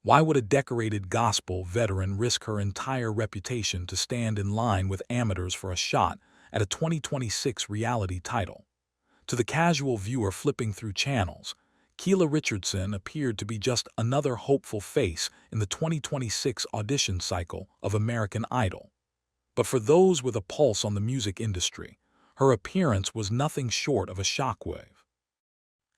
Why would a decorated gospel veteran risk her entire reputation to stand in line with amateurs for a shot at a 2026 reality title? To the casual viewer flipping through channels, Keyla Richardson appeared to be just another hopeful face in the 2026 audition cycle of American Idol. But for those with a pulse on the music industry, her appearance was nothing short of a shockwave.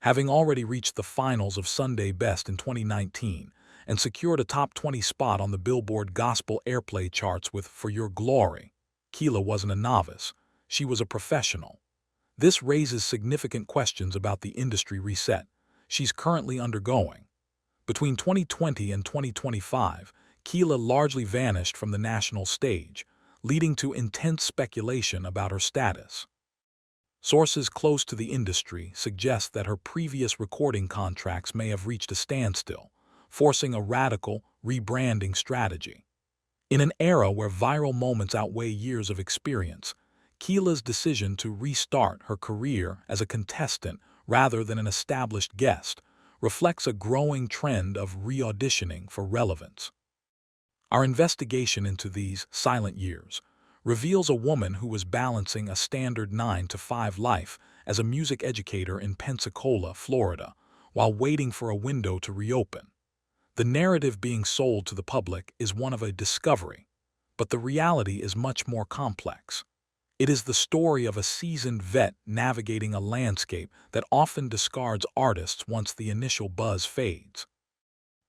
Having already reached the finals of Sunday Best in 2019 and secured a top 20 spot on the Billboard Gospel Airplay charts with For Your Glory, Keyla wasn't a novice, she was a professional. This raises significant questions about the industry reset she's currently undergoing. Between 2020 and 2025, Keyla largely vanished from the national stage, leading to intense speculation about her status. Sources close to the industry suggest that her previous recording contracts may have reached a standstill, forcing a radical rebranding strategy. In an era where viral moments outweigh years of experience, Keyla's decision to restart her career as a contestant rather than an established guest reflects a growing trend of re-auditioning for relevance. Our investigation into these silent years reveals a woman who was balancing a standard 9-to-5 life as a music educator in Pensacola, Florida, while waiting for a window to reopen. The narrative being sold to the public is one of a discovery, but the reality is much more complex. It is the story of a seasoned vet navigating a landscape that often discards artists once the initial buzz fades.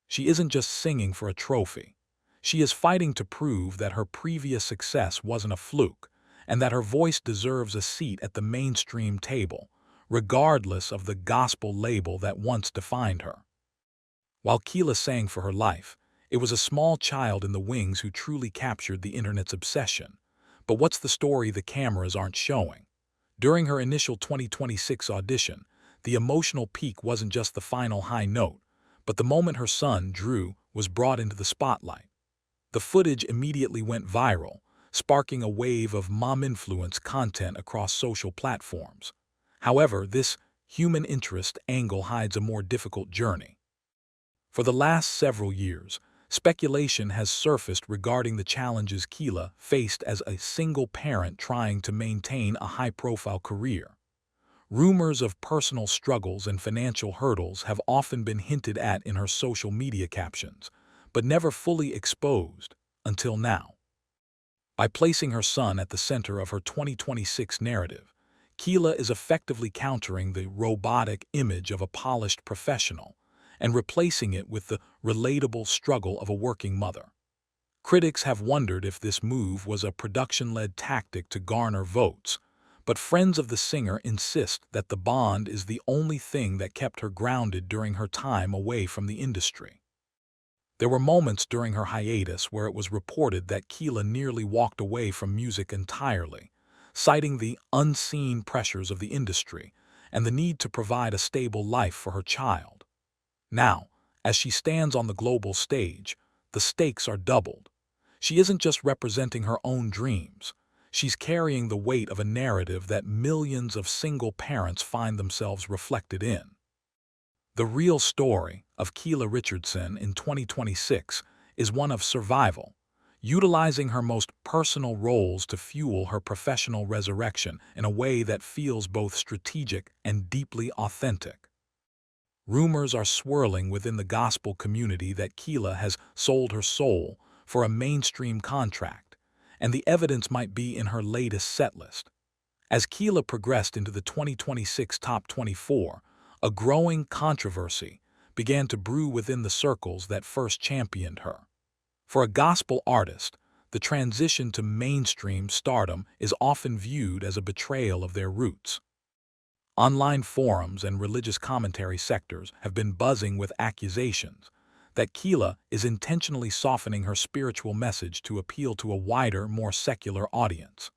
She isn't just singing for a trophy. She is fighting to prove that her previous success wasn't a fluke, and that her voice deserves a seat at the mainstream table, regardless of the gospel label that once defined her. While Keyla sang for her life, it was a small child in the wings who truly captured the internet's obsession. But what's the story the cameras aren't showing? During her initial 2026 audition, the emotional peak wasn't just the final high note, but the moment her son, Drew, was brought into the spotlight. The footage immediately went viral, sparking a wave of mom-influence content across social platforms. However, this human interest angle hides a more difficult journey. For the last several years, speculation has surfaced regarding the challenges Keyla faced as a single parent trying to maintain a high-profile career. Rumors of personal struggles and financial hurdles have often been hinted at in her social media captions, but never fully exposed until now. By placing her son at the center of her 2026 narrative, Keyla is effectively countering the robotic image of a polished professional and replacing it with the relatable struggle of a working mother. Critics have wondered if this move was a production-led tactic to garner votes, but friends of the singer insist that the bond is the only thing that kept her grounded during her time away from the industry. There were moments during her hiatus where it was reported that Keyla nearly walked away from music entirely, citing the unseen pressures of the industry and the need to provide a stable life for her child. Now, as she stands on the global stage, the stakes are doubled. She isn't just representing her own dreams. She's carrying the weight of a narrative that millions of single parents find themselves reflected in. The real story of Keyla Richardson in 2026 is one of survival, utilizing her most personal roles to fuel her professional resurrection in a way that feels both strategic and deeply authentic. Rumors are swirling within the gospel community that Keyla has sold her soul for a mainstream contract, and the evidence might be in her latest setlist. As Keyla progressed into the 2026 Top 24, a growing controversy began to brew within the circles that first championed her. For a gospel artist, the transition to mainstream stardom is often viewed as a betrayal of their roots. Online forums and religious commentary sectors have been buzzing with accusations that Keyla is intentionally softening her spiritual message to appeal to a wider, more secular audience.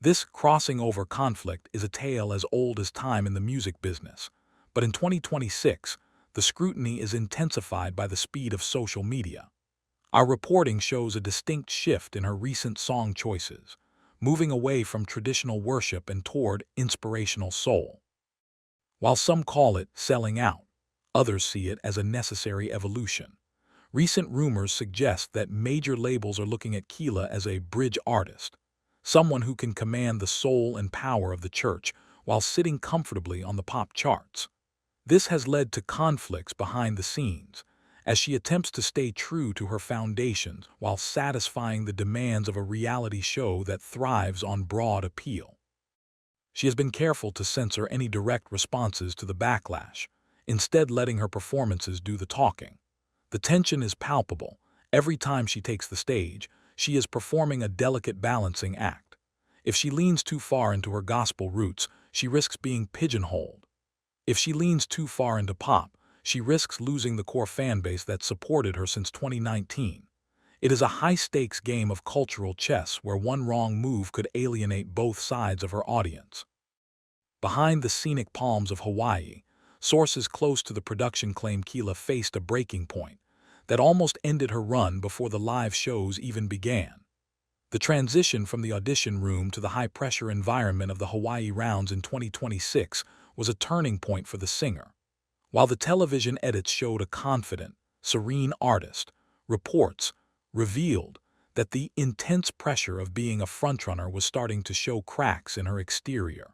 This crossing over conflict is a tale as old as time in the music business, but in 2026, the scrutiny is intensified by the speed of social media. Our reporting shows a distinct shift in her recent song choices, moving away from traditional worship and toward inspirational soul. While some call it selling out, others see it as a necessary evolution. Recent rumors suggest that major labels are looking at Keyla as a bridge artist, someone who can command the soul and power of the church while sitting comfortably on the pop charts. This has led to conflicts behind the scenes, as she attempts to stay true to her foundations while satisfying the demands of a reality show that thrives on broad appeal. She has been careful to censor any direct responses to the backlash, instead letting her performances do the talking. The tension is palpable. Every time she takes the stage, she is performing a delicate balancing act. If she leans too far into her gospel roots, she risks being pigeonholed. If she leans too far into pop, she risks losing the core fanbase that supported her since 2019. It is a high-stakes game of cultural chess where one wrong move could alienate both sides of her audience. Behind the scenic palms of Hawaii, sources close to the production claim Keyla faced a breaking point that almost ended her run before the live shows even began. The transition from the audition room to the high-pressure environment of the Hawaii rounds in 2026 was a turning point for the singer. While the television edits showed a confident, serene artist, reports revealed that the intense pressure of being a frontrunner was starting to show cracks in her exterior.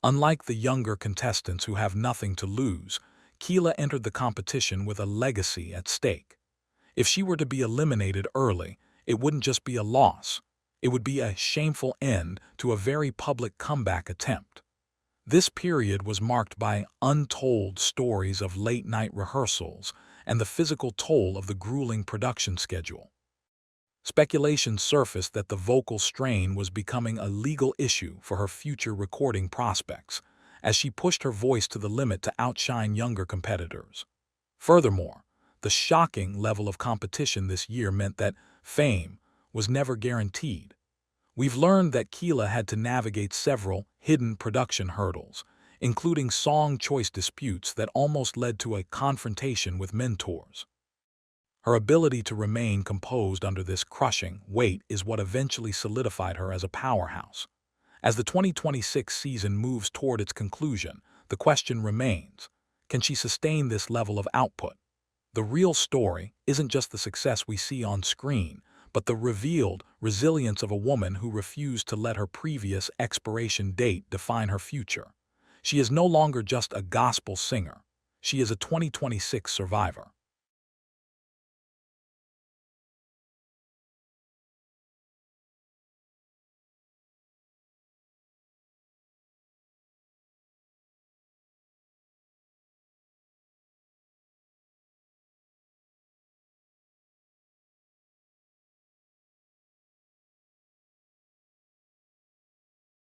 Unlike the younger contestants who have nothing to lose, Keyla entered the competition with a legacy at stake. If she were to be eliminated early, it wouldn't just be a loss. It would be a shameful end to a very public comeback attempt. This period was marked by untold stories of late-night rehearsals and the physical toll of the grueling production schedule. Speculation surfaced that the vocal strain was becoming a legal issue for her future recording prospects, as she pushed her voice to the limit to outshine younger competitors. Furthermore, the shocking level of competition this year meant that fame was never guaranteed. We've learned that Keyla had to navigate several hidden production hurdles, including song choice disputes that almost led to a confrontation with mentors. Her ability to remain composed under this crushing weight is what eventually solidified her as a powerhouse. As the 2026 season moves toward its conclusion, the question remains, can she sustain this level of output? The real story isn't just the success we see on screen, but the revealed resilience of a woman who refused to let her previous expiration date define her future. She is no longer just a gospel singer. She is a 2026 survivor.